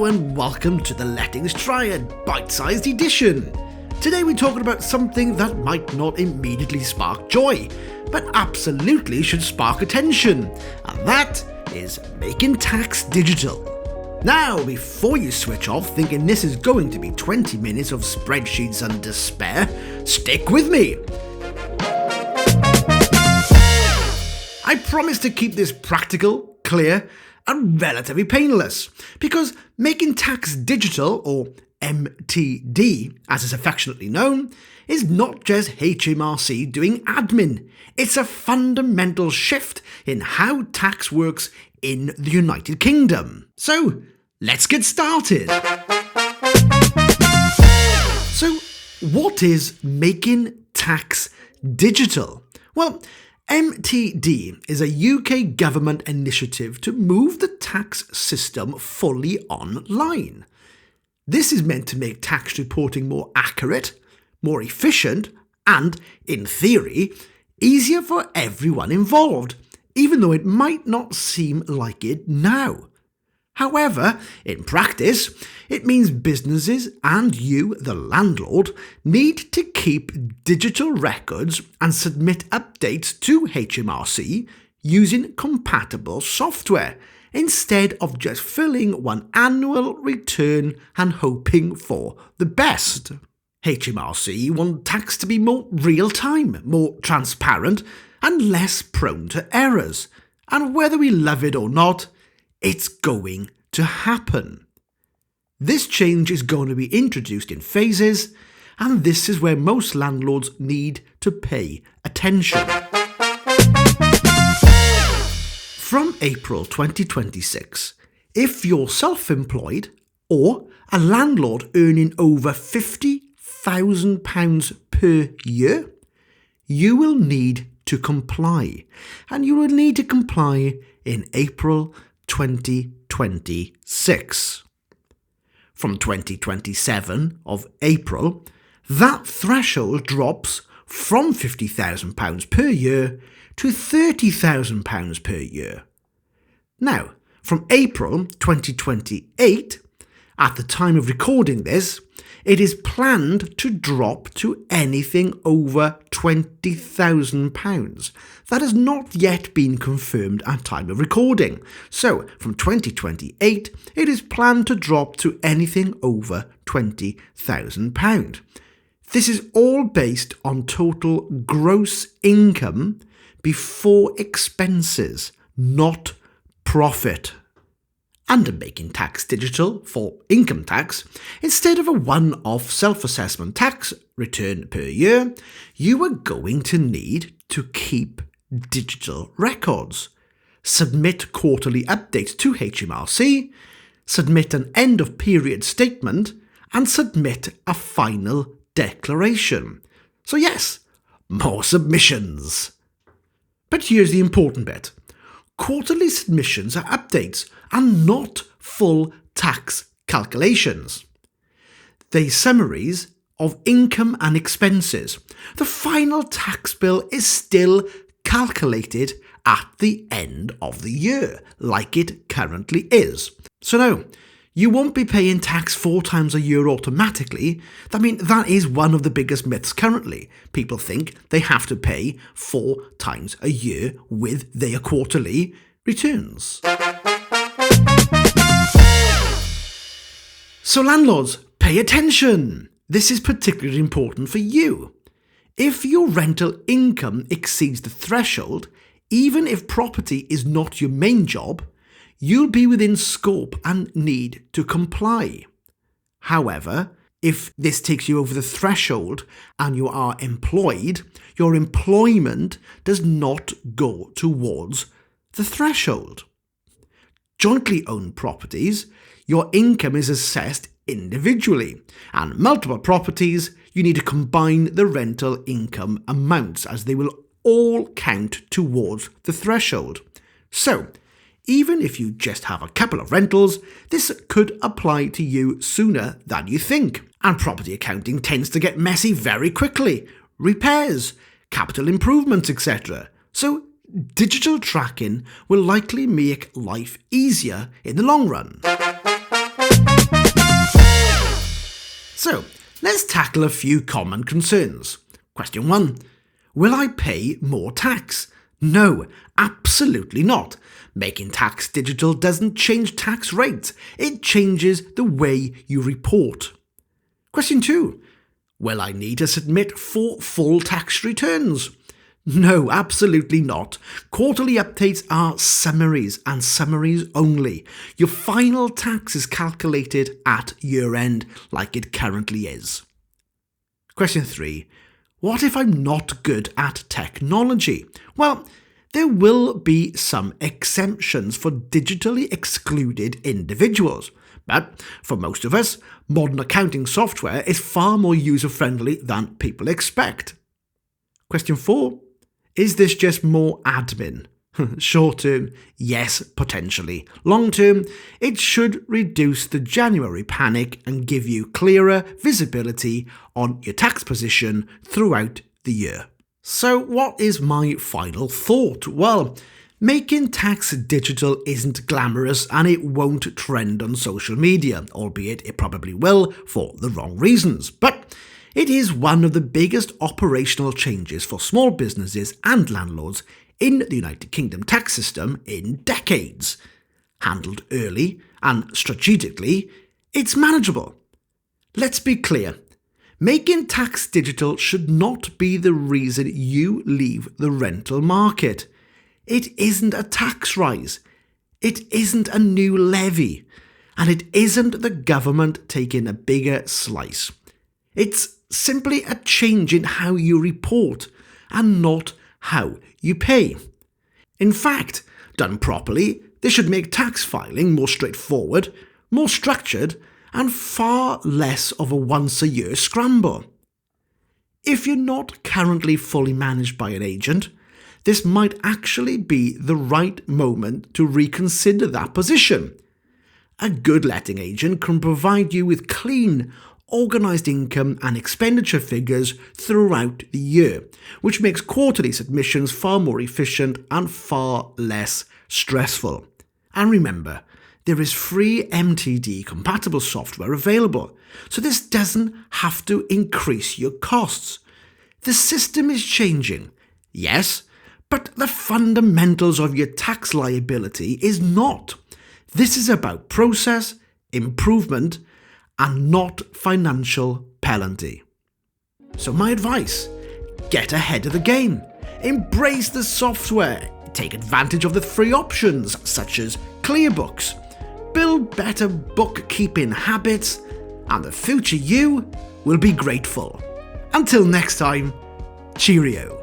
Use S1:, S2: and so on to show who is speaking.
S1: and welcome to the Lettings Triad Bite-Sized Edition. Today we're talking about something that might not immediately spark joy, but absolutely should spark attention, and that is making tax digital. Now, before you switch off thinking this is going to be 20 minutes of spreadsheets and despair, stick with me. I promise to keep this practical, clear, and relatively painless, because making tax digital, or MTD as is affectionately known, is not just HMRC doing admin. It's a fundamental shift in how tax works in the United Kingdom. So, let's get started. So, what is making tax digital? Well, MTD is a UK government initiative to move the tax system fully online. This is meant to make tax reporting more accurate, more efficient, and, in theory, easier for everyone involved, even though it might not seem like it now. However, in practice, it means businesses and you, the landlord, need to keep digital records and submit updates to HMRC using compatible software, instead of just filling one annual return and hoping for the best. HMRC want tax to be more real-time, more transparent, and less prone to errors. And whether we love it or not, it's going to happen. This change is going to be introduced in phases, and this is where most landlords need to pay attention. From April 2026, if you're self-employed or a landlord earning over £50,000 per year, you will need to comply, and you will need to comply in April 2026. From 2027 of April, that threshold drops from £50,000 per year to £30,000 per year. Now, from April 2028, at the time of recording this, it is planned to drop to anything over £20,000. That has not yet been confirmed at time of recording. So, from 2028, it is planned to drop to anything over £20,000. This is all based on total gross income before expenses, not profit. Under Making Tax Digital for income tax, instead of a one-off self-assessment tax return per year, you are going to need to keep digital records, submit quarterly updates to HMRC, submit an end-of-period statement, and submit a final declaration. So yes, more submissions. But here's the important bit. Quarterly submissions are updates and not full tax calculations. They're summaries of income and expenses. The final tax bill is still calculated at the end of the year, like it currently is. So no, you won't be paying tax 4 times a year automatically. That is one of the biggest myths currently. People think they have to pay 4 times a year with their quarterly returns. So landlords, pay attention. This is particularly important for you. If your rental income exceeds the threshold, even if property is not your main job, you'll be within scope and need to comply. However, if this takes you over the threshold and you are employed, your employment does not go towards the threshold. Jointly owned properties, your income is assessed individually, and multiple properties, you need to combine the rental income amounts as they will all count towards the threshold. So, even if you just have a couple of rentals, this could apply to you sooner than you think. And property accounting tends to get messy very quickly. Repairs, capital improvements, etc. So digital tracking will likely make life easier in the long run. So, let's tackle a few common concerns. Question 1. Will I pay more tax? No, absolutely not. Making Tax Digital doesn't change tax rates, it changes the way you report. Question 2. Will I need to submit 4 full tax returns? No, absolutely not. Quarterly updates are summaries and summaries only. Your final tax is calculated at year end like it currently is. Question 3. What if I'm not good at technology? Well, there will be some exemptions for digitally excluded individuals. But for most of us, modern accounting software is far more user-friendly than people expect. Question 4. Is this just more admin? Short term, yes, potentially. Long term, it should reduce the January panic and give you clearer visibility on your tax position throughout the year. So what is my final thought? Well, making tax digital isn't glamorous and it won't trend on social media, albeit it probably will for the wrong reasons. But it is one of the biggest operational changes for small businesses and landlords in the United Kingdom tax system in decades. Handled early and strategically, it's manageable. Let's be clear. Making tax digital should not be the reason you leave the rental market. It isn't a tax rise. It isn't a new levy. And it isn't the government taking a bigger slice. It's simply a change in how you report and not how you pay. In fact, done properly, this should make tax filing more straightforward, more structured, and far less of a once-a-year scramble. If you're not currently fully managed by an agent, this might actually be the right moment to reconsider that position. A good letting agent can provide you with clean, organised income and expenditure figures throughout the year, which makes quarterly submissions far more efficient and far less stressful. And remember, there is free MTD compatible software available, so this doesn't have to increase your costs. The system is changing, yes, but the fundamentals of your tax liability is not. This is about process, improvement, and not financial penalty. So my advice, get ahead of the game. Embrace the software. Take advantage of the free options such as ClearBooks. Build better bookkeeping habits, and the future you will be grateful. Until next time, cheerio.